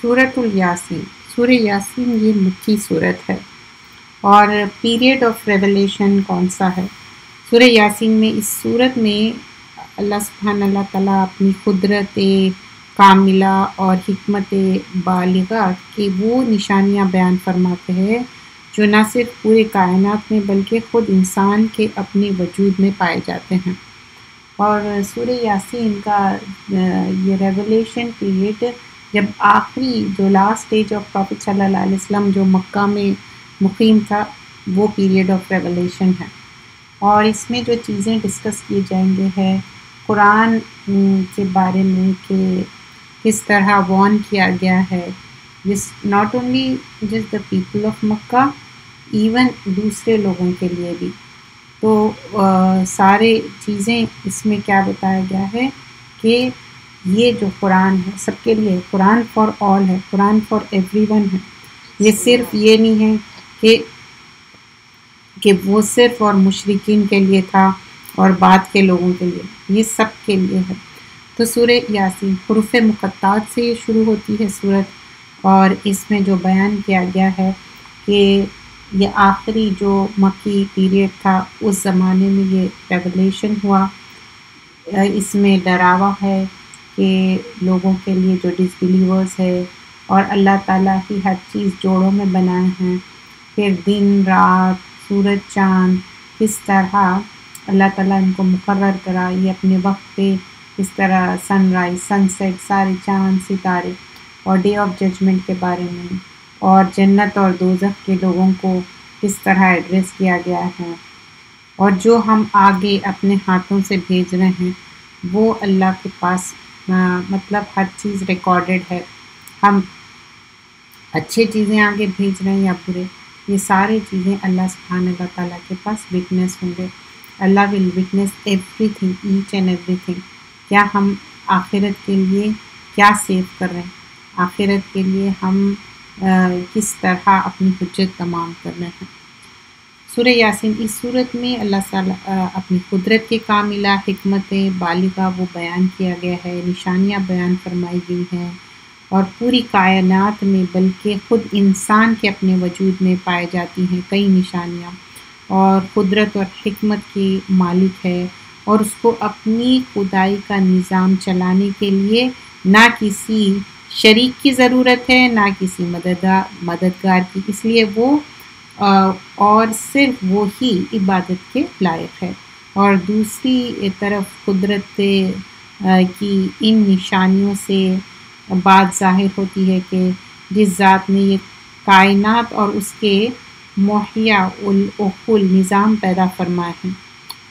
سورۃ الیاسین، سورہ یاسین یہ مکی صورت ہے۔ اور پیریڈ آف ریولیشن کون سا ہے؟ سورہ یاسین میں، اس صورت میں اللہ تعالیٰ اپنی قدرت کاملہ اور حکمت بالغہ کی وہ نشانیاں بیان فرماتے ہیں جو نہ صرف پورے کائنات میں بلکہ خود انسان کے اپنے وجود میں پائے جاتے ہیں۔ اور سورہ یاسین کا یہ ریولیشن پیریڈ جب آخری جو لاسٹ اسٹیج آف پروفٹ صلی اللہ علیہ وسلم جو مکہ میں مقیم تھا، وہ پیریڈ آف ریولیشن ہے۔ اور اس میں جو چیزیں ڈسکس کیے جائیں گے ہے قرآن کے بارے میں کہ کس طرح وارن کیا گیا ہے، not only just the people of Mecca, even دوسرے لوگوں کے لیے بھی۔ تو سارے چیزیں اس میں کیا بتایا گیا ہے کہ یہ جو قرآن ہے سب کے لیے، قرآن فار آل ہے، قرآن فار ایوری ون ہے۔ یہ صرف یہ نہیں ہے کہ وہ صرف اور مشرکین کے لیے تھا اور بعد کے لوگوں کے لیے، یہ سب کے لیے ہے۔ تو سورہ یاسین حروف مقطعات سے یہ شروع ہوتی ہے سورت، اور اس میں جو بیان کیا گیا ہے کہ یہ آخری جو مکی پیریڈ تھا اس زمانے میں یہ ریولیشن ہوا۔ اس میں ڈراوا ہے کہ لوگوں کے لیے جو ڈس بلیورز ہے، اور اللہ تعالیٰ کی ہر چیز جوڑوں میں بنائے ہیں، پھر دن رات سورج چاند کس طرح اللہ تعالیٰ ان کو مقرر کرا، یہ اپنے وقت پہ اس طرح سن رائز سن سیٹ سارے چاند ستارے، اور ڈے آف ججمنٹ کے بارے میں، اور جنت اور دوزخ کے لوگوں کو کس طرح ایڈریس کیا گیا ہے، اور جو ہم آگے اپنے ہاتھوں سے بھیج رہے ہیں وہ اللہ کے پاس مطلب ہر چیز ریکارڈڈ ہے، ہم اچھے چیزیں آگے بھیج رہے ہیں یا برے، یہ سارے چیزیں اللہ سبحانہ و تعالیٰ کے پاس وٹنس ہوں گے۔ اللہ will witness everything, each and everything. کیا ہم آخرت کے لیے کیا سیو کر رہے ہیں، آخرت کے لیے ہم کس طرح اپنی حجت تمام کر رہے ہیں۔ سورہ یاسین اس صورت میں اللہ تعالیٰ اپنی قدرت کے کاملہ حکمت بالغہ وہ بیان کیا گیا ہے، نشانیاں بیان فرمائی گئی ہیں، اور پوری کائنات میں بلکہ خود انسان کے اپنے وجود میں پائے جاتی ہیں کئی نشانیاں، اور قدرت اور حکمت کی مالک ہے، اور اس کو اپنی خدائی کا نظام چلانے کے لیے نہ کسی شریک کی ضرورت ہے نہ کسی مددگار کی، اس لیے وہ اور صرف وہی عبادت کے لائق ہے۔ اور دوسری طرف قدرت کی ان نشانیوں سے بات ظاہر ہوتی ہے کہ جس ذات نے یہ کائنات اور اس کے محیا العقول نظام پیدا فرمائے ہیں،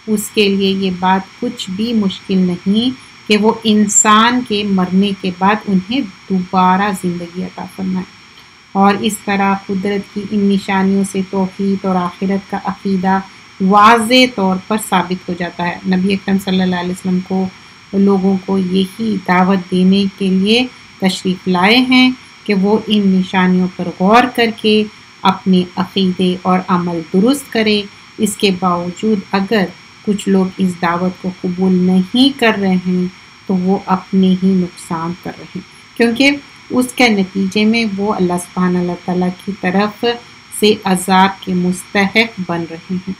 اس کے لیے یہ بات کچھ بھی مشکل نہیں کہ وہ انسان کے مرنے کے بعد انہیں دوبارہ زندگی عطا فرمائے۔ اور اس طرح قدرت کی ان نشانیوں سے توحید اور آخرت کا عقیدہ واضح طور پر ثابت ہو جاتا ہے۔ نبی اکرم صلی اللہ علیہ وسلم کو لوگوں کو یہی دعوت دینے کے لیے تشریف لائے ہیں کہ وہ ان نشانیوں پر غور کر کے اپنے عقیدے اور عمل درست کرے۔ اس کے باوجود اگر کچھ لوگ اس دعوت کو قبول نہیں کر رہے ہیں تو وہ اپنے ہی نقصان کر رہے ہیں، کیونکہ اس کے نتیجے میں وہ اللہ سبحانہ اللہ تعالیٰ کی طرف سے عذاب کے مستحق بن رہے ہیں۔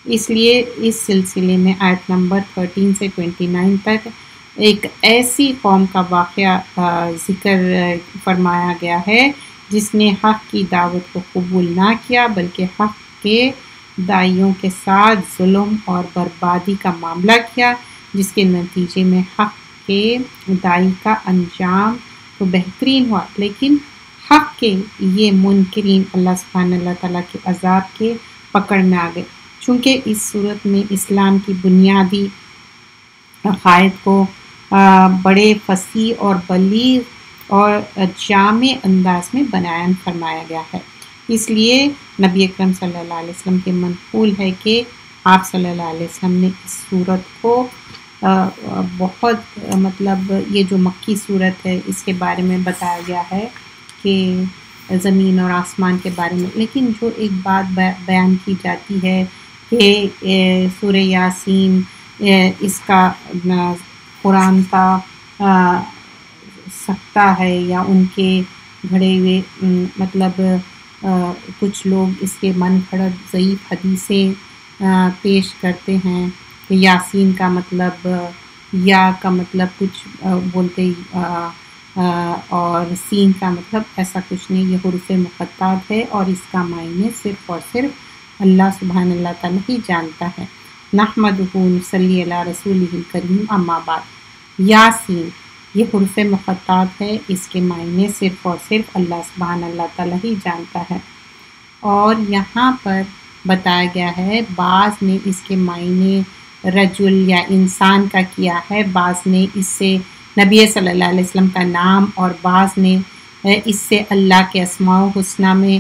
اس لیے اس سلسلے میں آیت نمبر 13 سے 29 تک ایک ایسی قوم کا واقعہ ذکر فرمایا گیا ہے جس نے حق کی دعوت کو قبول نہ کیا بلکہ حق کے داعیوں کے ساتھ ظلم اور بربادی کا معاملہ کیا، جس کے نتیجے میں حق کے داعی کا انجام تو بہترین ہوا، لیکن حق کے یہ منکرین اللہ سبحانہ اللہ تعالیٰ کے عذاب کے پکڑ میں آ گئے۔ چونکہ اس صورت میں اسلام کی بنیادی عقائد کو بڑے فصیح اور بلیغ اور جامع انداز میں بیان فرمایا گیا ہے، اس لیے نبی اکرم صلی اللہ علیہ وسلم کے منقول ہے کہ آپ صلی اللہ علیہ وسلم نے اس صورت کو بہت مطلب یہ جو مکی صورت ہے اس کے بارے میں بتایا گیا ہے کہ زمین اور آسمان کے بارے میں، لیکن جو ایک بات بیان کی جاتی ہے کہ سورہ یاسین اس کا قرآن کا سکتہ ہے یا ان کے گھڑے ہوئے مطلب کچھ لوگ اس کے من گھڑت ضعیف حدیثیں پیش کرتے ہیں کہ یاسین کا مطلب یا کا مطلب کچھ بولتے اور سین کا مطلب ایسا کچھ نہیں، یہ حروف مقطعات ہے اور اس کا معنی صرف اور صرف اللہ سبحانہ اللہ تعالیٰ ہی جانتا ہے۔ نحمدہ نصلی علی رسولہ الکریم، اما بعد۔ یاسین یہ حروف مقطعات ہے، اس کے معنی صرف اور صرف اللہ سبحانہ اللہ تعالیٰ ہی جانتا ہے۔ اور یہاں پر بتایا گیا ہے بعض نے اس کے معنی رجل یا انسان کا کیا ہے، بعض نے اس سے نبی صلی اللہ علیہ وسلم کا نام، اور بعض نے اس سے اللہ کے اسماء الحسنی میں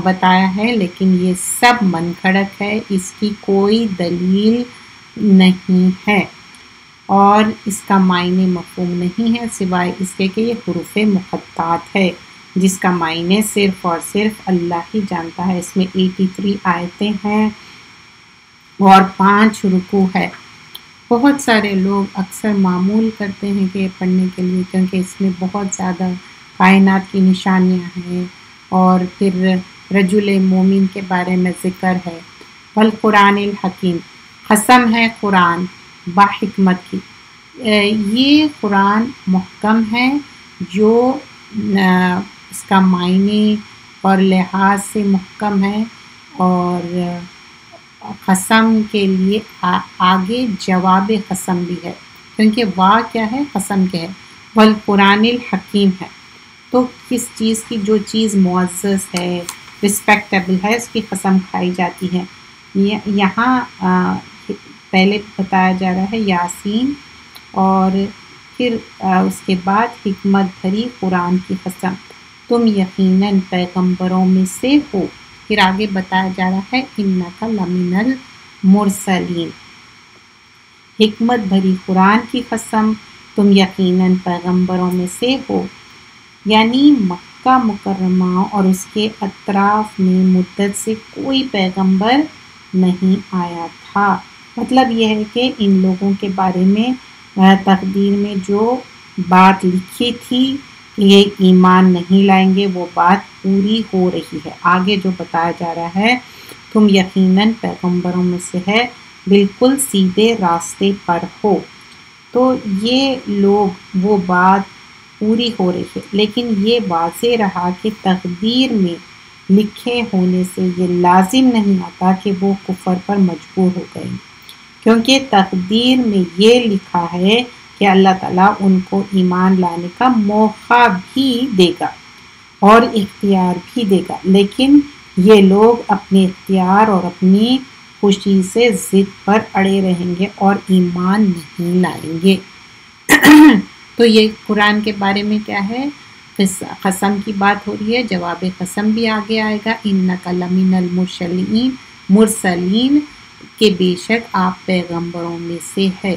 بتایا ہے، لیکن یہ سب من گھڑت ہے، اس کی کوئی دلیل نہیں ہے اور اس کا معنی مفہوم نہیں ہے سوائے اس کے کہ یہ حروف مقطعات ہے جس کا معنی صرف اور صرف اللہ ہی جانتا ہے۔ اس میں 83 آیتیں ہیں اور 5 رکوع ہے۔ بہت سارے لوگ اکثر معمول کرتے ہیں کہ پڑھنے کے لیے، کیونکہ اس میں بہت زیادہ کائنات کی نشانیاں ہیں اور پھر رجل مومن کے بارے میں ذکر ہے۔ والقرآن الحکیم، قسم ہے قرآن باحکمت کی، یہ قرآن محکم ہے جو اس کا معنی اور لحاظ سے محکم ہے، اور قسم کے لیے آگے جواب قسم بھی ہے، کیونکہ وا کیا ہے، قسم کے ہے، والقرآن الحکیم ہے، تو کس چیز کی، جو چیز معزز ہے، رسپیکٹیبل ہے، اس کی قسم کھائی جاتی ہے۔ یہاں پہلے بتایا جا رہا ہے یاسین، اور پھر اس کے بعد حکمت بھری قرآن کی قسم، تم یقیناً پیغمبروں میں سے ہو۔ پھر آگے بتایا جا رہا ہے انک لمن المرسلین، حکمت بھری قرآن کی قسم، تم یقیناً پیغمبروں میں سے ہو، یعنی مکہ مکرمہ اور اس کے اطراف میں مدت سے کوئی پیغمبر نہیں آیا تھا۔ مطلب یہ ہے کہ ان لوگوں کے بارے میں تقدیر میں جو بات لکھی تھی کہ یہ ایمان نہیں لائیں گے، وہ بات پوری ہو رہی ہے۔ آگے جو بتایا جا رہا ہے تم یقیناً پیغمبروں میں سے ہے، بالکل سیدھے راستے پر ہو، تو یہ لوگ وہ بات پوری ہو رہی ہے، لیکن یہ واضح رہا کہ تقدیر میں لکھے ہونے سے یہ لازم نہیں آتا کہ وہ کفر پر مجبور ہو گئے، کیونکہ تقدیر میں یہ لکھا ہے کہ اللہ تعالیٰ ان کو ایمان لانے کا موقع بھی دے گا اور اختیار بھی دے گا، لیکن یہ لوگ اپنے اختیار اور اپنی خوشی سے ضد پر اڑے رہیں گے اور ایمان نہیں لائیں گے۔ تو یہ قرآن کے بارے میں کیا ہے، قسم کی بات ہو رہی ہے، جواب قسم بھی آگے آئے گا، انک لمن المرسلین، مرسلین کہ بے شک آپ پیغمبروں میں سے ہے۔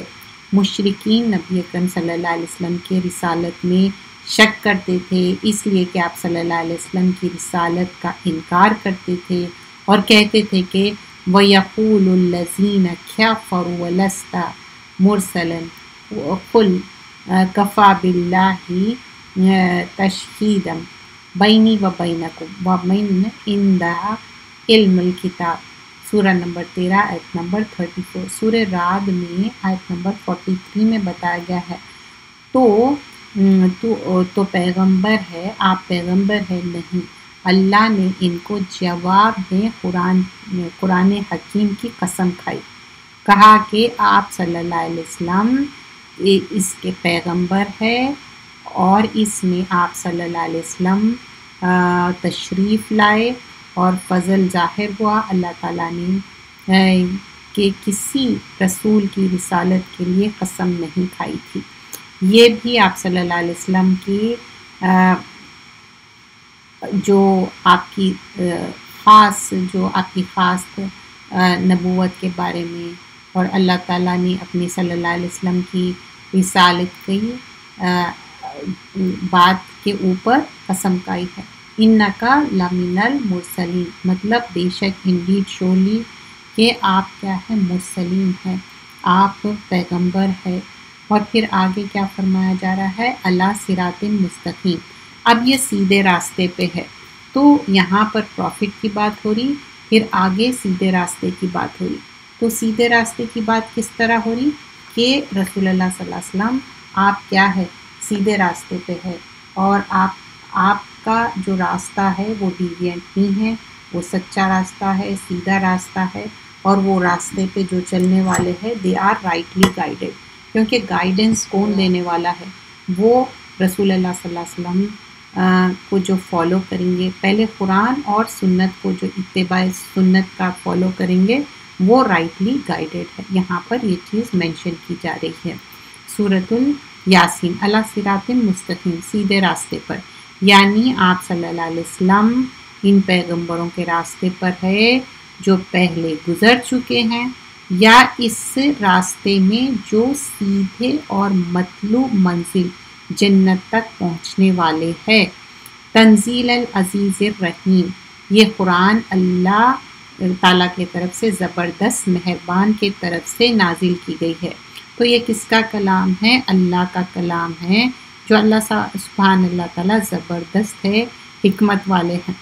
مشرکین نبی اکرم صلی اللہ علیہ وسلم کے رسالت میں شک کرتے تھے، اس لیے کہ آپ صلی اللہ علیہ وسلم کی رسالت کا انکار کرتے تھے اور کہتے تھے کہ وَيَقُولُ الَّذِينَ كَفَرُوا لَسْتَ مُرْسَلًا قُلْ كَفَى بِاللَّهِ تَشْهِيدًا بَيْنِي وَبَيْنَكُمْ وَمَنْ عِندَهُ عِلْمُ الْكِتَابِ، سورہ نمبر 13 آیت نمبر 34۔ سورہ رعد میں آیت نمبر 43 میں بتایا گیا ہے تو پیغمبر ہے، آپ پیغمبر ہے نہیں۔ اللہ نے ان کو جواب میں قرآن حکیم کی قسم کھائی، کہا کہ آپ صلی اللہ علیہ وسلم اس کے پیغمبر ہے اور اس میں آپ صلی اللہ علیہ وسلم تشریف لائے اور فضل ظاہر ہوا اللہ تعالیٰ نے کہ کسی رسول کی رسالت کے لیے قسم نہیں کھائی تھی۔ یہ بھی آپ صلی اللہ علیہ وسلم کی جو آپ کی خاص نبوت کے بارے میں، اور اللہ تعالیٰ نے اپنے صلی اللہ علیہ وسلم کی رسالت کی بات کے اوپر قسم کھائی ہے۔ انکا لمن المرسلین، مطلب بے شک انڈیڈ شورلی کہ آپ کیا ہے، مرسلین ہیں، آپ پیغمبر ہے۔ اور پھر آگے کیا فرمایا جا رہا ہے، علی صراط مستقیم، اب یہ سیدھے راستے پہ ہے، تو یہاں پر پروفٹ کی بات ہو رہی، پھر آگے سیدھے راستے کی بات ہو رہی۔ تو سیدھے راستے کی بات کس طرح ہو رہی کہ رسول اللہ صلی اللہ علیہ وسلم آپ کیا ہے، سیدھے راستے پہ ہے، اور آپ کا جو راستہ ہے وہ ڈیوینٹ نہیں ہے، وہ سچا راستہ ہے، سیدھا راستہ ہے، اور وہ راستے پہ جو چلنے والے ہیں دے آر رائٹلی گائیڈڈ، کیونکہ گائیڈنس کون دینے والا ہے، وہ رسول اللہ صلی اللہ علیہ وسلم کو جو فالو کریں گے، پہلے قرآن اور سنت کو جو اتباع سنت کا فالو کریں گے وہ رائٹلی گائیڈڈ ہے۔ یہاں پر یہ چیز مینشن کی جا رہی ہے۔ سورۃ الیاسین، علی صراط مستقیم، سیدھے راستے پر، یعنی آپ صلی اللہ علیہ وسلم ان پیغمبروں کے راستے پر ہے جو پہلے گزر چکے ہیں، یا اس راستے میں جو سیدھے اور مطلوب منزل جنت تک پہنچنے والے ہے۔ تنزیل العزیز الرحیم، یہ قرآن اللہ تعالیٰ کی طرف سے زبردست مہربان کی طرف سے نازل کی گئی ہے۔ تو یہ کس کا کلام ہے؟ اللہ کا کلام ہے، جو اللہ سبحان اللہ تعالیٰ زبردست ہے، حکمت والے ہیں۔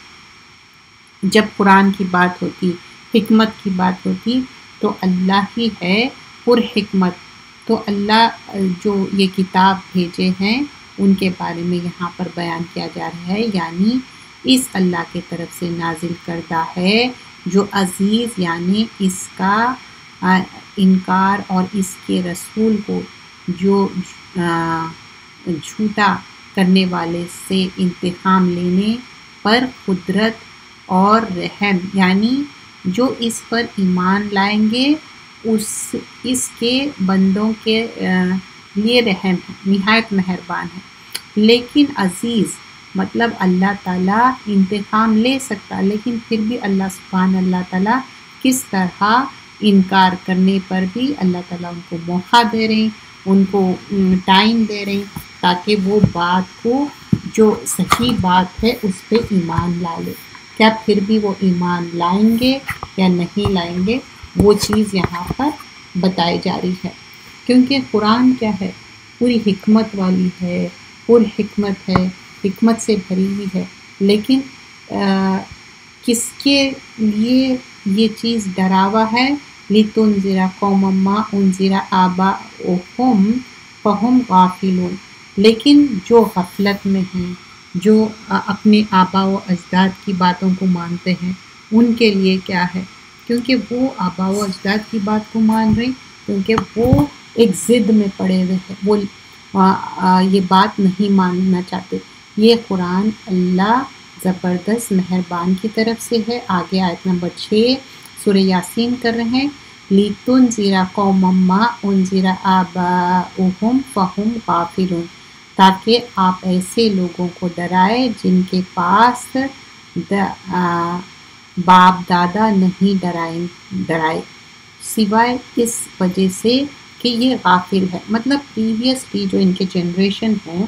جب قرآن کی بات ہوتی، حکمت کی بات ہوتی، تو اللہ ہی ہے پر حکمت۔ تو اللہ جو یہ کتاب بھیجے ہیں ان کے بارے میں یہاں پر بیان کیا جا رہا ہے، یعنی اس اللہ کی طرف سے نازل کردہ ہے جو عزیز، یعنی اس کا انکار اور اس کے رسول کو جو جھوٹا کرنے والے سے انتقام لینے پر قدرت اور رحم، یعنی جو اس پر ایمان لائیں گے اس کے بندوں کے لیے رحم ہے، نہایت مہربان ہے۔ لیکن عزیز مطلب اللہ تعالیٰ انتقام لے سکتا، لیکن پھر بھی اللہ سبحانہ اللہ تعالیٰ کس طرح انکار کرنے پر بھی اللہ تعالیٰ ان کو موقع دے رہے ہیں، ان کو ٹائم دے رہے ہیں تاکہ وہ بات کو جو صحیح بات ہے اس پہ ایمان لا لے۔ کیا پھر بھی وہ ایمان لائیں گے یا نہیں لائیں گے، وہ چیز یہاں پر بتائی جا رہی ہے، کیونکہ قرآن کیا ہے، پوری حکمت والی ہے، پر حکمت ہے، حکمت سے بھری ہوئی ہے۔ لیکن کس کے لیے یہ چیز ڈراوا ہے؟ لِتُنذِرَ قَوْمًا مَّا أُنذِرَ آبَاؤُهُمْ فَهُمْ غَافِلُونَ، لیکن جو غفلت میں ہیں، جو اپنے آباء و اجداد کی باتوں کو مانتے ہیں، ان کے لیے کیا ہے، کیونکہ وہ آباء و اجداد کی بات کو مان رہے، کیونکہ وہ ایک ضد میں پڑے ہوئے ہیں، وہ یہ بات نہیں ماننا چاہتے۔ یہ قرآن اللہ زبردست مہربان کی طرف سے ہے۔ آگے آیت نمبر 6 سورہ یاسین کر رہے ہیں، لِتُنذِرَ قَوْمًا مَّا أُنذِرَ آبَاؤُهُمْ فَهُمْ غَافِلُونَ، تاکہ آپ ایسے لوگوں کو ڈرائے جن کے پاس باپ دادا نہیں ڈرائے، سوائے اس وجہ سے کہ یہ غافل ہے۔ مطلب پریویسلی جو ان کے جنریشن ہیں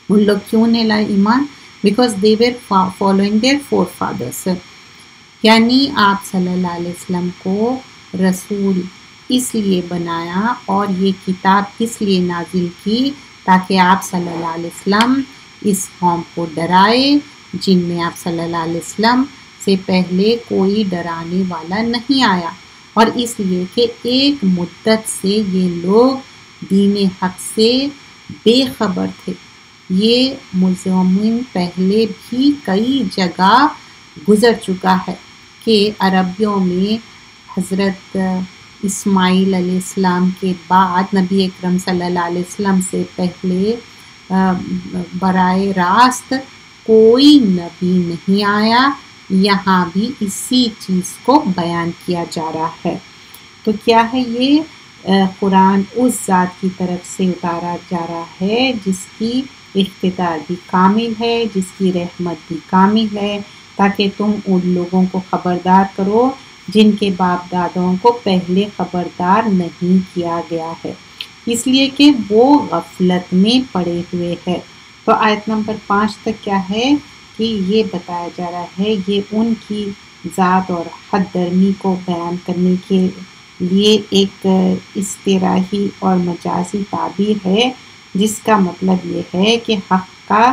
ان لوگ کیوں نہیں لائے ایمان؟ Because they were following their forefathers, یعنی آپ صلی اللہ علیہ وسلم کو رسول اس لیے بنایا اور یہ کتاب اس لیے نازل کی تاکہ آپ صلی اللہ علیہ وسلم اس قوم کو ڈرائے جن میں آپ صلی اللہ علیہ وسلم سے پہلے کوئی ڈرانے والا نہیں آیا، اور اس لیے کہ ایک مدت سے یہ لوگ دین حق سے بے خبر تھے۔ یہ مضمون پہلے بھی کئی جگہ گزر چکا ہے کہ عربیوں میں حضرت اسماعیل علیہ السلام کے بعد نبی اکرم صلی اللہ علیہ وسلم سے پہلے براہ راست کوئی نبی نہیں آیا، یہاں بھی اسی چیز کو بیان کیا جا رہا ہے۔ تو کیا ہے یہ قرآن اس ذات کی طرف سے اتارا جا رہا ہے جس کی اختیار بھی کامل ہے، جس کی رحمت بھی کامل ہے، تاکہ تم ان لوگوں کو خبردار کرو جن کے باپ دادوں کو پہلے خبردار نہیں کیا گیا ہے، اس لیے کہ وہ غفلت میں پڑے ہوئے ہیں۔ تو آیت نمبر 5 تک کیا ہے کہ یہ بتایا جا رہا ہے، یہ ان کی ذات اور حد درمی کو بیان کرنے کے لیے ایک اصطلاحی اور مجازی تعبیر ہے، جس کا مطلب یہ ہے کہ حق کا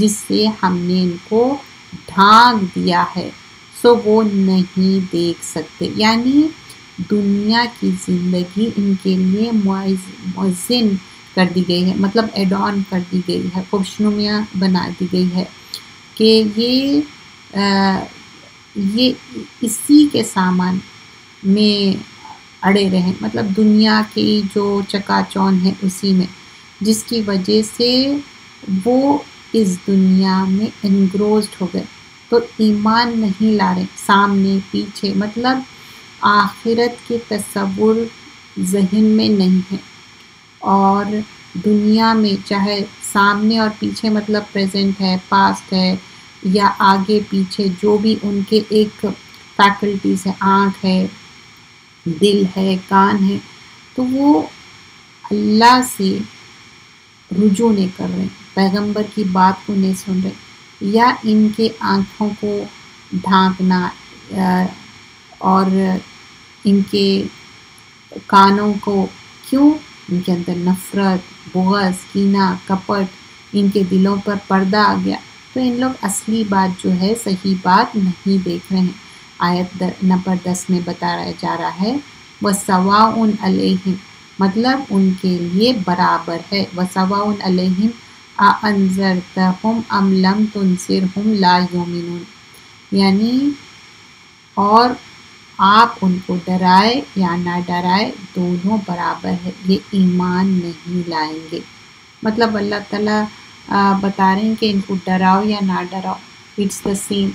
جس سے ہم نے ان کو ڈھانک دیا ہے سو وہ نہیں دیکھ سکتے. یعنی دنیا کی زندگی ان کے لیے مؤذن کر دی گئی ہے، مطلب ایڈ آن کر دی گئی ہے، خوشنمیاں بنا دی گئی ہے کہ یہ اسی کے سامان میں اڑے رہیں، مطلب دنیا کی جو چکا چون ہے اسی میں، جس کی وجہ سے وہ اس دنیا میں انگروزڈ ہو گئے، تو ایمان نہیں لا رہے، سامنے پیچھے، مطلب آخرت کے تصور ذہن میں نہیں ہے. اور دنیا میں چاہے سامنے اور پیچھے مطلب پریزنٹ ہے، پاسٹ ہے یا آگے پیچھے، جو بھی ان کے ایک فیکلٹیز ہے، آنکھ ہے، دل ہے، کان ہے، تو وہ اللہ سے رجوع نہیں کر رہے، پیغمبر کی بات کو نہیں سن رہے، یا ان کے آنکھوں کو ڈھانکنا اور ان کے کانوں کو، کیوں؟ ان کے اندر نفرت، بغض، کینہ، کپٹ، ان کے دلوں پر پردہ آ گیا، تو ان لوگ اصلی بات جو ہے، صحیح بات نہیں دیکھ رہے ہیں. آیت نمبر 10 میں بتایا جا رہا ہے وَسَوَاءٌ عَلَيْهِمْ، مطلب ان کے لیے برابر ہے. وَسَوَاءٌ عَلَيْهِمْ أَأَنذَرْتَهُمْ أَمْ لَمْ تُنذِرْهُمْ لَا يُؤْمِنُونَ، یعنی اور آپ ان کو ڈرائے یا نہ ڈرائے دونوں برابر ہے، یہ ایمان نہیں لائیں گے. مطلب اللہ تعالیٰ بتا رہے ہیں کہ ان کو ڈراؤ یا نہ ڈراؤ، اٹس دا سیم،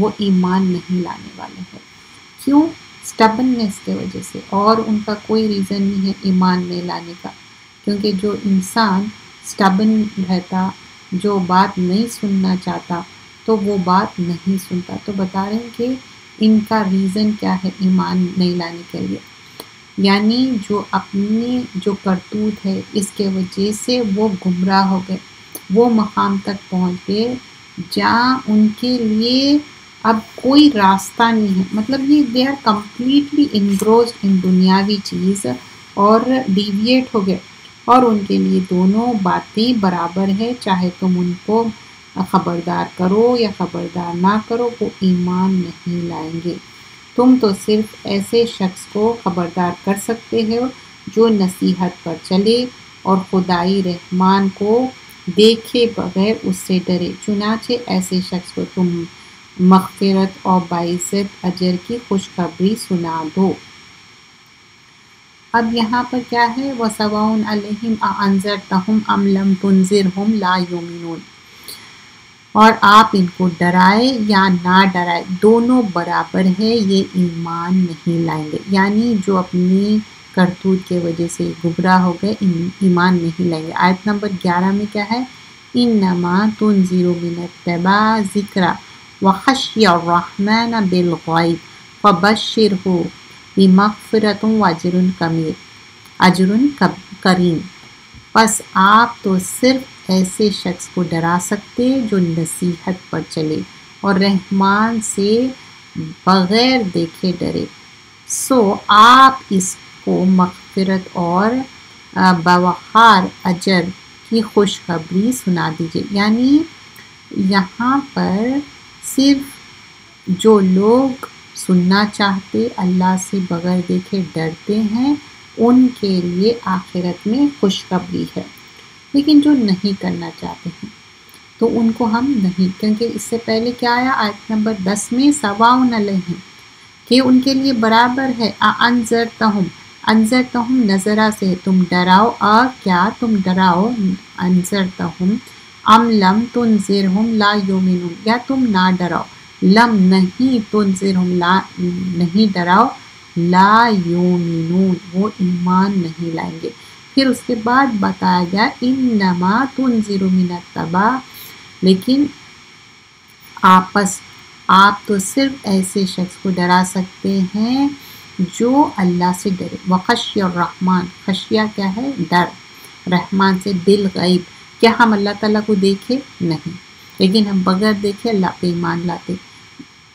وہ ایمان نہیں لانے والے ہیں. کیوں؟ اسٹبننس کی وجہ سے، اور ان کا کوئی ریزن نہیں ہے ایمان نہیں لانے کا، کیونکہ جو انسان اسٹبن رہتا، جو بات نہیں سننا چاہتا، تو وہ بات نہیں سنتا. تو بتا رہے ہیں کہ ان کا ریزن کیا ہے ایمان نہیں لانے کے لیے، یعنی جو اپنی جو کرتوت ہے اس کے وجہ سے وہ گمراہ ہو گئے، وہ مقام تک پہنچ گئے جہاں ان کے لیے اب کوئی راستہ نہیں ہے. مطلب یہ دے آر کمپلیٹلی انگروزڈ ان دنیاوی چیز اور ڈیویٹ ہو گئے، اور ان کے لیے دونوں باتیں برابر ہے، چاہے تم ان کو خبردار کرو یا خبردار نہ کرو، وہ ایمان نہیں لائیں گے. تم تو صرف ایسے شخص کو خبردار کر سکتے ہو جو نصیحت پر چلے اور خدائی رحمان کو دیکھے بغیر اس سے ڈرے، چنانچہ ایسے شخص کو تم مغفرت اور باعزت اجر کی خوشخبری سنا دو. اب یہاں پر کیا ہے وَسَوَاءٌ عَلَيْهِمْ أَأَنذَرْتَهُمْ أَمْ لَمْ تُنذِرْهُمْ لَا يُؤْمِنُونَ، اور آپ ان کو ڈرائے یا نہ ڈرائے دونوں برابر ہے، یہ ایمان نہیں لائیں گے. یعنی جو اپنی کرتوت کے وجہ سے گمراہ ہو گئے ایمان نہیں لائیں گے. آیت نمبر 11 میں کیا ہے إِنَّمَا تُنذِرُ مِنِ اتَّبَعَ الذِّكْرَ وَخَشِيَ الرَّحْمَنَ بِالْغَيْبِ فَبَشِّرْهُ بِمَغْفِرَةٍ وَأَجْرٍ کریم. پس آپ تو صرف ایسے شخص کو ڈرا سکتے جو نصیحت پر چلے اور رحمان سے بغیر دیکھے ڈرے، سو آپ اس کو مغفرت اور باوقار اجر کی خوشخبری سنا دیجیے. یعنی یہاں پر صرف جو لوگ سننا چاہتے، اللہ سے بغیر دیکھے ڈرتے ہیں، ان کے لیے آخرت میں خوشخبری ہے. لیکن جو نہیں کرنا چاہتے ہیں تو ان کو ہم نہیں، کیونکہ اس سے پہلے کیا آیا آیت نمبر 10 میں سواء علیہم، کہ ان کے لیے برابر ہے. انذرتہم نظرہ سے تم ڈراؤ، کیا تم ڈراؤ، انذرتہم ام لم تنذرہم لا یؤمنون، یا تم نہ ڈراؤ، لم نہیں، تنذرہم لا نہیں ڈراؤ، لا یؤمنون وہ ایمان نہیں لائیں گے. پھر اس کے بعد بتایا گیا انما تنذر من اتبع، لیکن آپ تو صرف ایسے شخص کو ڈرا سکتے ہیں جو اللہ سے ڈرے. وخشی الرحمن، خشیہ کیا ہے؟ ڈر، رحمان سے بالغیب. کیا ہم اللہ تعالیٰ کو دیکھے؟ نہیں، لیکن ہم بغیر دیکھے اللہ پہ ایمان لاتے،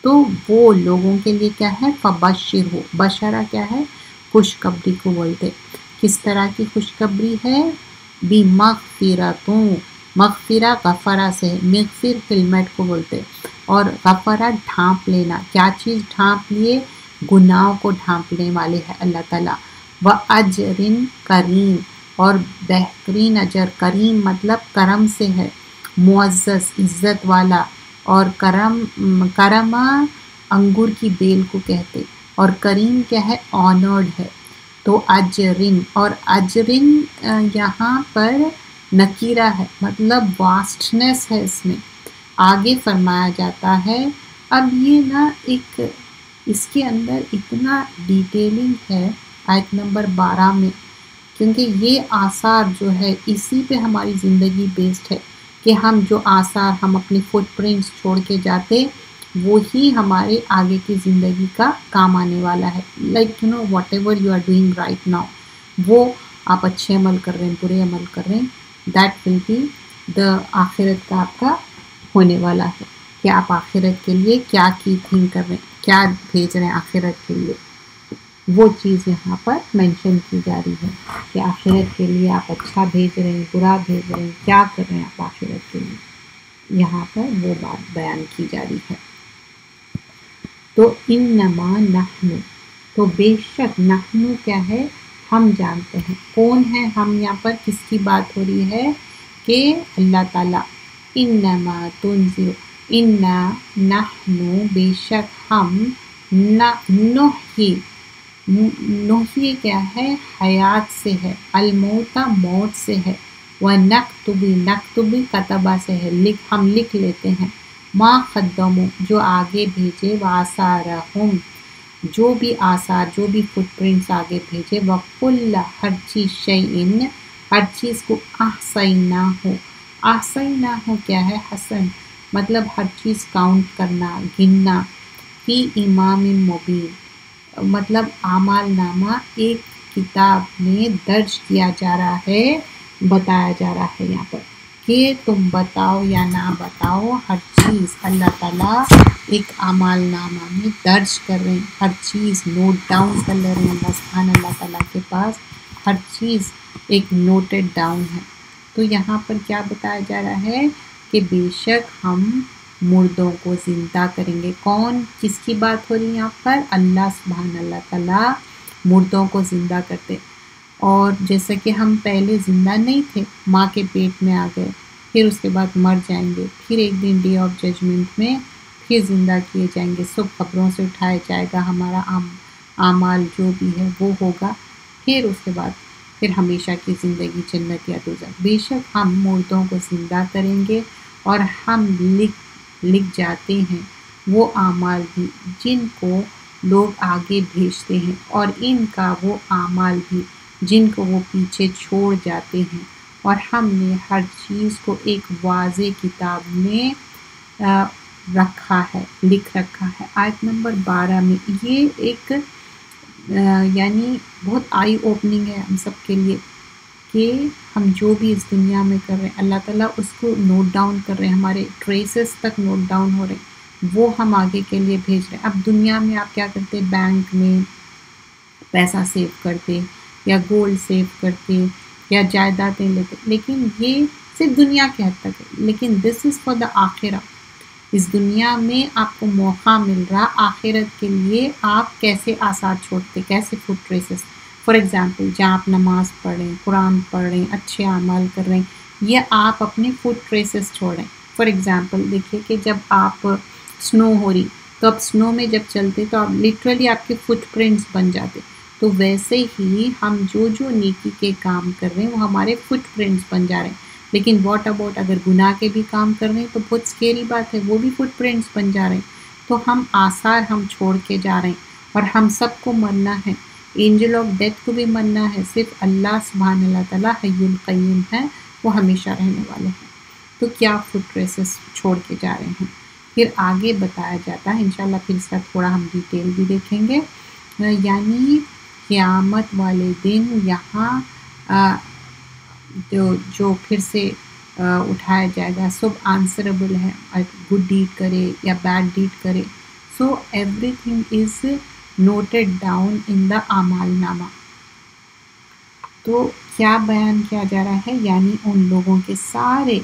تو وہ لوگوں کے لیے کیا ہے فبشر ہو. بشرہ کیا ہے؟ خوشخبری کو بولتے. کس طرح کی خوشخبری ہے؟ بمغفرتوں، مغفرہ غفرہ سے، مغفر ہیلمٹ کو بولتے، اور غفرہ ڈھانپ لینا، کیا چیز ڈھانپ لیے؟ گناہوں کو ڈھانپنے والے ہے اللہ تعالیٰ۔ وَأَجْرٍ کریم، اور بہترین اجر، کریم مطلب کرم سے ہے، معزز عزت والا، اور کرم انگور کی بیل کو کہتے، اور کریم کیا ہے؟ آنرڈ ہے۔ تو اجرن، اور اجرن یہاں پر نکیرہ ہے، مطلب واسٹنس ہے اس میں۔ آگے فرمایا جاتا ہے، اب یہ نا ایک اس کے اندر اتنا ڈیٹیلنگ ہے آیت نمبر 12 میں، کیونکہ یہ آثار جو ہے اسی پہ ہماری زندگی بیسڈ ہے، کہ ہم جو آثار ہم اپنی فٹ پرنٹس چھوڑ کے جاتے وہی ہمارے آگے کی زندگی کا کام آنے والا ہے۔ Like whatever you are doing right now, وہ آپ اچھے عمل کر رہے ہیں، برے عمل کر رہے ہیں، دیٹ ول بی دا آخرت کا آپ کا ہونے والا ہے، کہ آپ آخرت کے لیے کیا کی تھنک کر رہے ہیں، کیا بھیج رہے ہیں آخرت کے لیے۔ وہ چیز یہاں پر مینشن کی جا رہی ہے کہ آخرت کے لیے آپ اچھا بھیج رہے ہیں، برا بھیج رہے ہیں، کیا کر رہے ہیں آپ آخرت کے لیے، یہاں پر وہ بات بیان کی جا رہی ہے۔ تو انما نحن، تو بے شک نحن کیا ہے؟ ہم جانتے ہیں۔ کون ہے ہم؟ یہاں پر کس کی بات ہو رہی ہے؟ کہ اللہ تعالیٰ، انما تنذر، انا نحن، بے شک ہم، نحیی، نحیی کیا ہے؟ حیات سے ہے، الموت موت سے ہے، ونکتب، نکتب کتبہ سے ہے، ہم لکھ لیتے ہیں، ما قدموا جو آگے بھیجے، وآثارہم جو بھی آثار، جو بھی فٹ پرنٹس آگے بھیجے، وکل ہر چیز، شیئن ہر چیز کو، احصیناہ، احصیناہ کیا ہے؟ حسن مطلب ہر چیز کاؤنٹ کرنا، گننا، فی امام مبین مطلب اعمال نامہ ایک کتاب میں درج کیا جا رہا ہے، بتایا جا رہا ہے یہاں پر کہ تم بتاؤ یا نہ بتاؤ، ہر چیز اللہ تعالیٰ ایک اعمال نامہ میں درج کر رہے ہیں، ہر چیز نوٹ ڈاؤن کر لے رہے ہیں۔ اللہ سبحانہ اللہ تعالیٰ کے پاس ہر چیز ایک نوٹڈ ڈاؤن ہے۔ تو یہاں پر کیا بتایا جا رہا ہے کہ بے شک ہم مردوں کو زندہ کریں گے۔ کون، کس کی بات ہو رہی ہے یہاں پر؟ اللہ سبحانہ اللہ تعالیٰ مردوں کو زندہ کرتے، اور جیسا کہ ہم پہلے زندہ نہیں تھے، ماں کے پیٹ میں آ گئے، پھر اس کے بعد مر جائیں گے، پھر ایک دن ڈے آف ججمنٹ میں پھر زندہ کیے جائیں گے، سب قبروں سے اٹھایا جائے گا، ہمارا اعمال جو بھی ہے وہ ہوگا، پھر اس کے بعد پھر ہمیشہ کی زندگی جنت یا دوزخ۔ بے شک ہم مردوں کو زندہ کریں گے، اور ہم لکھ جاتے ہیں وہ اعمال بھی جن کو لوگ آگے بھیجتے ہیں، اور ان کا وہ اعمال بھی جن کو وہ پیچھے چھوڑ جاتے ہیں، اور ہم نے ہر چیز کو ایک واضح کتاب میں رکھا ہے، لکھ رکھا ہے۔ آیت نمبر 12 میں یہ ایک یعنی بہت آئی اوپننگ ہے ہم سب کے لیے، کہ ہم جو بھی اس دنیا میں کر رہے ہیں اللہ تعالیٰ اس کو نوٹ ڈاؤن کر رہے ہیں، ہمارے ٹریسز تک نوٹ ڈاؤن ہو رہے ہیں، وہ ہم آگے کے لیے بھیج رہے ہیں۔ اب دنیا میں آپ کیا کرتے؟ بینک میں پیسہ سیو کرتے، یا گولڈ سیو کرتے، یا جائیدادیں لیتے، لیکن یہ صرف دنیا کے حد تک ہے، لیکن دس از فار دا آخرہ۔ اس دنیا میں آپ کو موقع مل رہا، آخرت کے لیے آپ کیسے آثار چھوڑتے، کیسے فٹ ٹریسز، فار ایگزامپل جہاں آپ نماز پڑھ رہے ہیں، قرآن پڑھ رہے ہیں، اچھے اعمال کر رہے ہیں، یہ آپ اپنے فٹ ٹریسز چھوڑیں۔ فار ایگزامپل دیکھیے کہ جب آپ سنو ہو رہی، تو اب سنو میں جب چلتے تو آپ لٹرلی آپ کے فٹ پرنٹس بن جاتے، تو ویسے ہی ہم جو نیکی کے کام کر رہے ہیں وہ ہمارے فٹ پرنٹس بن جا رہے ہیں۔ لیکن واٹ اباؤٹ اگر گناہ کے بھی کام کر رہے ہیں تو بہت سکیری بات ہے، وہ بھی فٹ پرنٹس بن جا رہے ہیں۔ تو ہم آثار ہم چھوڑ کے جا رہے ہیں، اور ہم سب کو مرنا ہے، اینجل آف ڈیتھ کو بھی مرنا ہے، صرف اللہ سبحانہ اللہ تعالیٰ حی القیوم ہے، وہ ہمیشہ رہنے والے ہیں۔ تو کیا فٹ ٹریسز چھوڑ کے جا رہے ہیں؟ پھر آگے بتایا جاتا ہے، انشاءاللہ پھر اس کا تھوڑا ہم ڈیٹیل بھی دیکھیں گے، یعنی قیامت والے دن یہاں جو پھر سے اٹھایا جائے گا، سب آنسربل ہے، گڈ ڈیڈ کرے یا بیڈ ڈیڈ کرے، so everything is noted down in the اعمال نامہ۔ تو کیا بیان کیا جا رہا ہے؟ یعنی ان لوگوں کے سارے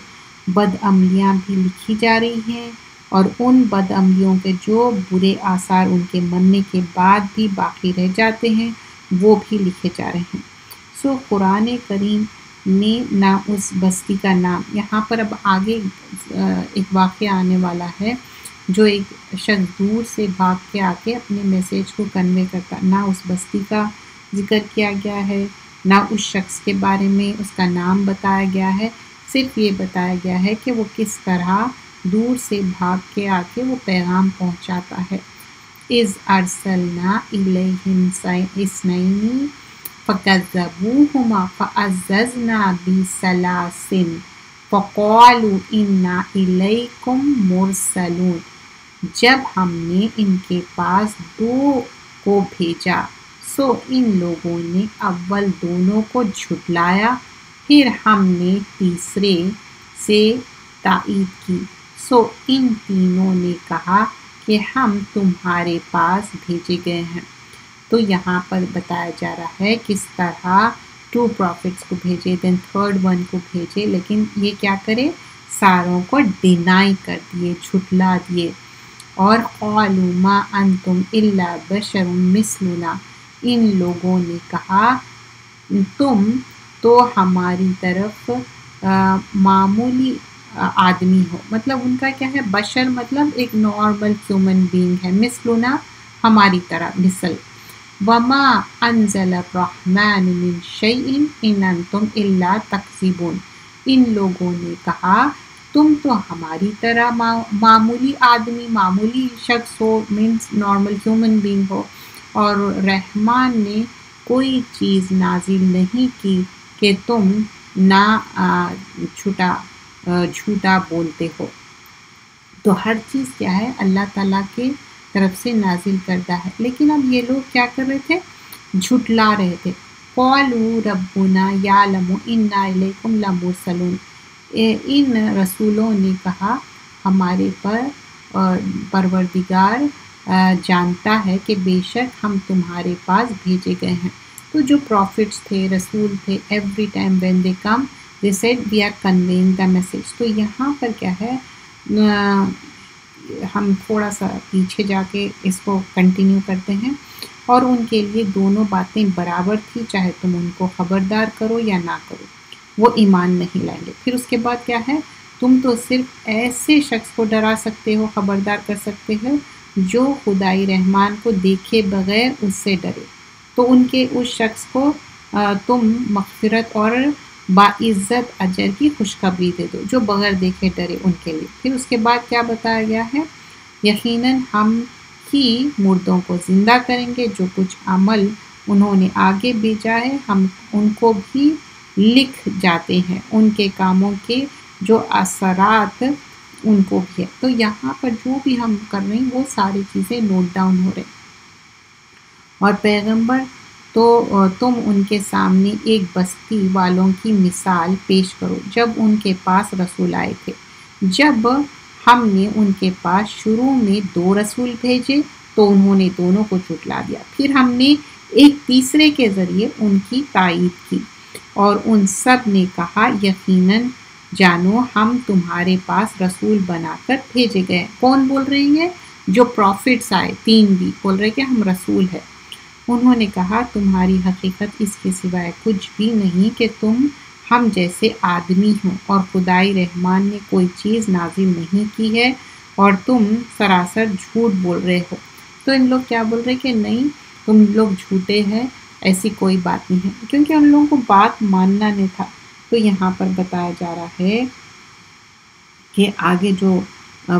بدعملیاں بھی لکھی جا رہی ہیں اور ان بدعملیوں کے جو برے آثار ان کے مرنے کے بعد بھی باقی رہ جاتے ہیں وہ بھی لکھے جا رہے ہیں۔ قرآن کریم نے نہ اس بستی کا نام، یہاں پر اب آگے ایک واقعہ آنے والا ہے جو ایک شخص دور سے بھاگ کے آ کے اپنے میسیج کو کنوے کرتا، نہ اس بستی کا ذکر کیا گیا ہے، نہ اس شخص کے بارے میں اس کا نام بتایا گیا ہے، صرف یہ بتایا گیا ہے کہ وہ کس طرح دور سے بھاگ کے آ کے وہ پیغام پہنچاتا ہے۔ اِذْ أَرْسَلْنَا إِلَيْهِمْ اثْنَيْنِ فَكَذَّبُوهُمَا فَعَزَّزْنَا بِثَلَاثٍ فَقَالُوا إِنَّا إِلَيْكُمْ مُرْسَلُونَ، جب ہم نے ان کے پاس دو کو بھیجا سو ان لوگوں نے اول دونوں کو جھٹلایا، پھر ہم نے تیسرے سے تائید کی، سو ان تینوں نے کہا کہ ہم تمہارے پاس بھیجے گئے ہیں۔ تو یہاں پر بتایا جا رہا ہے کس طرح 2 پروفٹس کو بھیجے، دین تھرڈ ون کو بھیجے، لیکن یہ کیا کرے، ساروں کو ڈینائی کر دیے، جھٹلا دیے۔ اور قالوا ما انتم الا بشر مثلنا، ان لوگوں نے کہا تم تو ہماری طرف معمولی آدمی ہو، مطلب ان کا کیا ہے، بشر مطلب ایک نارمل ہیومن بینگ ہے، مثلنا ہماری طرح، مثل۔ وما انزل الرحمن من شیء ان انتم الا تکذبون، ان لوگوں نے کہا تم تو ہماری طرح معمولی آدمی، معمولی شخص ہو، مینس نارمل ہیومن بینگ ہو، اور رحمان نے کوئی چیز نازل نہیں کی کہ تم نہ جھوٹا بولتے ہو۔ تو ہر چیز کیا ہے، اللہ تعالیٰ کے طرف سے نازل کردہ ہے، لیکن اب یہ لوگ کیا کر رہے تھے، جھٹلا رہے تھے۔ قالوا ربنا یعلم انا الیکم لمرسلون، ان رسولوں نے کہا ہمارے پروردگار جانتا ہے کہ بے شک ہم تمہارے پاس بھیجے گئے ہیں۔ تو جو پروفٹس تھے، رسول تھے، every time when they come they said we are conveying the message. تو یہاں پر کیا ہے، ہم تھوڑا سا پیچھے جا کے اس کو کنٹینیو کرتے ہیں، اور ان کے لیے دونوں باتیں برابر تھی، چاہے تم ان کو خبردار کرو یا نہ کرو، وہ ایمان نہیں لائیں گے۔ پھر اس کے بعد کیا ہے، تم تو صرف ایسے شخص کو ڈرا سکتے ہو، خبردار کر سکتے ہو جو خدائی رحمان کو دیکھے بغیر اس سے ڈرے، تو ان کے اس شخص کو تم مغفرت اور باعزت اجر کی خوشخبری دے دو جو بغیر دیکھے ڈرے ان کے لیے۔ پھر اس کے بعد کیا بتایا گیا ہے، یقیناً ہم ہی مردوں کو زندہ کریں گے، جو کچھ عمل انہوں نے آگے بھیجا ہے ہم ان کو بھی لکھ جاتے ہیں، ان کے کاموں کے جو اثرات ان کو بھی ہے۔ تو یہاں پر جو بھی ہم کر رہے ہیں وہ ساری چیزیں نوٹ ڈاؤن ہو رہے ہیں۔ اور پیغمبر تو تم ان کے سامنے ایک بستی والوں کی مثال پیش کرو جب ان کے پاس رسول آئے تھے، جب ہم نے ان کے پاس شروع میں 2 رسول بھیجے تو انہوں نے دونوں کو جھٹلا دیا، پھر ہم نے ایک تیسرے کے ذریعے ان کی تائید کی، اور ان سب نے کہا یقیناً جانو ہم تمہارے پاس رسول بنا کر بھیجے گئے۔ کون بول رہے ہیں، جو پروفٹس آئے 3 بھی بول رہے کہ ہم رسول ہیں۔ انہوں نے کہا تمہاری حقیقت اس کے سوائے کچھ بھی نہیں کہ تم ہم جیسے آدمی ہوں، اور خدائی رحمان نے کوئی چیز نازل نہیں کی ہے اور تم سراسر جھوٹ بول رہے ہو۔ تو ان لوگ کیا بول رہے کہ نہیں تم لوگ جھوٹے ہیں، ایسی کوئی بات نہیں ہے، کیونکہ ان لوگوں کو بات ماننا نہیں تھا۔ تو یہاں پر بتایا جا رہا ہے کہ آگے جو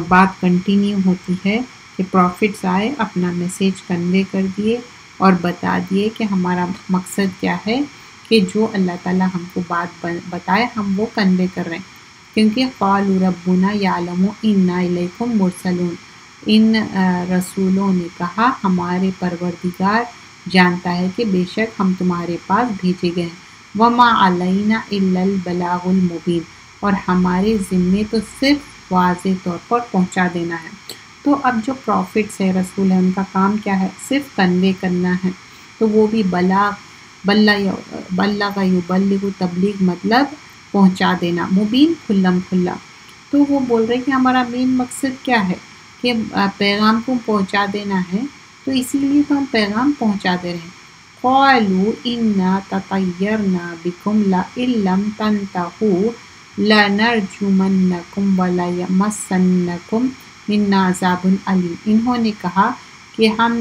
بات کنٹینیو ہوتی ہے کہ پروفٹس آئے، اپنا میسیج کنوے کر دیے اور بتا دیے کہ ہمارا مقصد کیا ہے، کہ جو اللہ تعالیٰ ہم کو بات بتائے ہم وہ کنوے کر رہے ہیں، کیونکہ قالوا ربنا یعلم انا الیکم مرسلون، ان رسولوں نے کہا ہمارے پروردگار جانتا ہے کہ بے شک ہم تمہارے پاس بھیجے گئے ہیں، وما علینا الا البلاغ المبین، اور ہمارے ذمے تو صرف واضح طور پر پہنچا دینا ہے۔ تو اب جو پروفٹس ہے، رسول ہے، ان کا کام کیا ہے، صرف کنوے کرنا ہے، تو وہ بھی بلغ یبلغ، تبلیغ مطلب پہنچا دینا، مبین کھلم کھلا۔ تو وہ بول رہے کہ ہمارا مین مقصد کیا ہے کہ پیغام کو پہنچا دینا ہے، تو اسی لیے تو ہم پیغام پہنچا دے رہے ہیں۔ قالوا انا تطیرنا بکم لئن لم تنتہوا لنرجمنکم ولیمسنکم منا عذاب علیم۔ انہوں نے کہا کہ ہم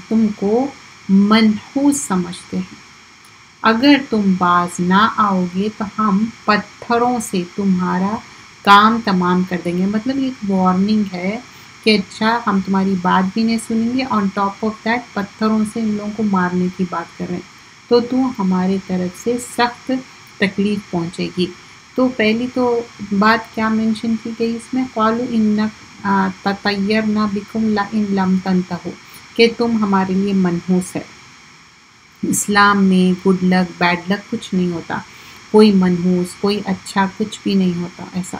تم کو منحوس سمجھتے ہیں، اگر تم باز نہ آؤ گے تو ہم پتھروں سے تمہارا کام تمام کر دیں گے۔ مطلب یہ ایک وارننگ ہے کہ اچھا ہم تمہاری بات بھی نہیں سنیں گے، آن ٹاپ آف دیٹ پتھروں سے ان لوگوں کو مارنے کی بات کر رہے ہیں، تو ہمارے طرف سے سخت تکلیف پہنچے گی۔ تو پہلی تو بات کیا مینشن کی گئی اس میں، قالوا انک تطیرنا بکم لئن لم تنتہوا، کہ تم ہمارے لیے منحوس ہے۔ اسلام میں گڈ لک بیڈ لک کچھ نہیں ہوتا، کوئی منحوس کوئی اچھا کچھ بھی نہیں ہوتا ایسا۔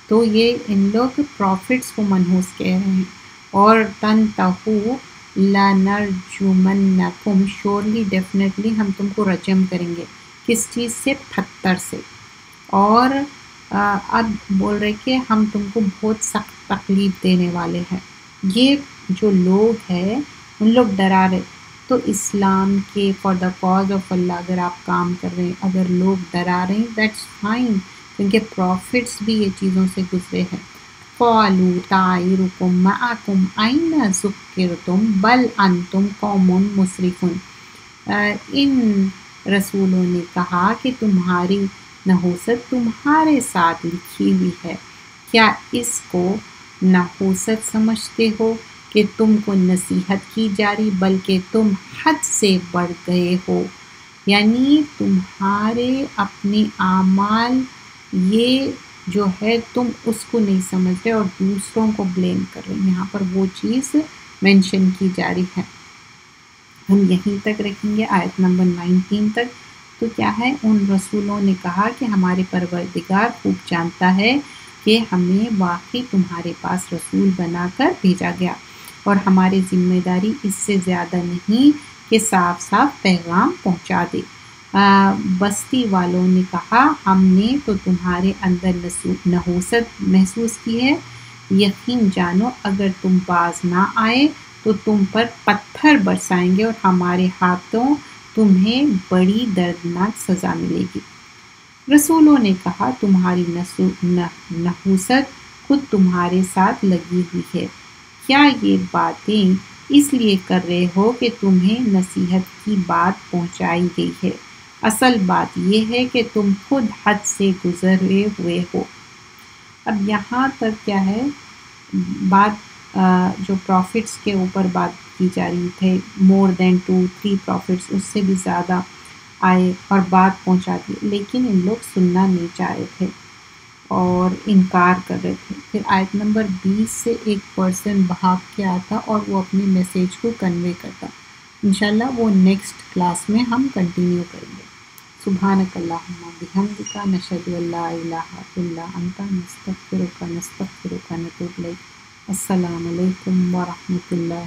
تو یہ ان لوگ پروفٹس کو منحوس کہہ رہے ہیں۔ اور تنتہو لنرجمنکم، شورلی ڈیفینیٹلی ہم تم کو رجم کریں گے، کس چیز سے؟ پتھر سے۔ اور اب بول رہے کہ ہم تم کو بہت سخت تکلیف دینے والے ہیں۔ یہ جو لوگ ہیں ان لوگ ڈرا رہے، تو اسلام کے فار دا کاز آف اللہ اگر آپ کام کر رہے ہیں، اگر لوگ ڈرا رہے ہیں دیٹس فائن، کیونکہ پروفٹس بھی یہ چیزوں سے گزرے ہیں۔ قالوا طائرکم معکم این ذکرتم بل انتم قوم مسرفون۔ ان رسولوں نے کہا کہ تمہاری نحوست تمہارے ساتھ لکھی ہوئی ہے، کیا اس کو نحوست سمجھتے ہو کہ تم کو نصیحت کی جا رہی، بلکہ تم حد سے بڑھ گئے ہو، یعنی تمہارے اپنے اعمال یہ جو ہے تم اس کو نہیں سمجھ رہے اور دوسروں کو بلیم کر رہے ہیں۔ یہاں پر وہ چیز مینشن کی جا رہی ہے۔ ہم یہیں تک رکھیں گے آیت نمبر 19 تک۔ تو کیا ہے، ان رسولوں نے کہا کہ ہمارے پروردگار خوب جانتا ہے کہ ہمیں واقعی تمہارے پاس رسول بنا کر بھیجا گیا، اور ہماری ذمہ داری اس سے زیادہ نہیں کہ صاف صاف پیغام پہنچا دے۔ بستی والوں نے کہا ہم نے تو تمہارے اندر نحوست محسوس کی ہے، یقین جانو اگر تم باز نہ آئے تو تم پر پتھر برسائیں گے اور ہمارے ہاتھوں تمہیں بڑی دردناک سزا ملے گی۔ رسولوں نے کہا تمہاری نحوست خود تمہارے ساتھ لگی ہوئی ہے، کیا یہ باتیں اس لیے کر رہے ہو کہ تمہیں نصیحت کی بات پہنچائی گئی ہے؟ اصل بات یہ ہے کہ تم خود حد سے گزرے ہوئے ہو۔ اب یہاں تک کیا ہے، بات جو پروفٹس کے اوپر بات کی جا رہی تھے، مور دین 2-3 پروفٹس، اس سے بھی زیادہ آئے اور بات پہنچا دی، لیکن ان لوگ سننا نہیں چاہ رہے تھے اور انکار کر رہے تھے۔ پھر آیت نمبر 20 سے ایک پرسن بھاگ کے آتا اور وہ اپنی میسیج کو کنوے کرتا۔ انشاءاللہ وہ نیکسٹ کلاس میں ہم کنٹینیو کریں گے۔ سبحانک اللہم بحمدک، نشہد ان لا الہ الا انت، نستغفرک ونتوب الیک۔ السلام علیکم ورحمۃ اللہ۔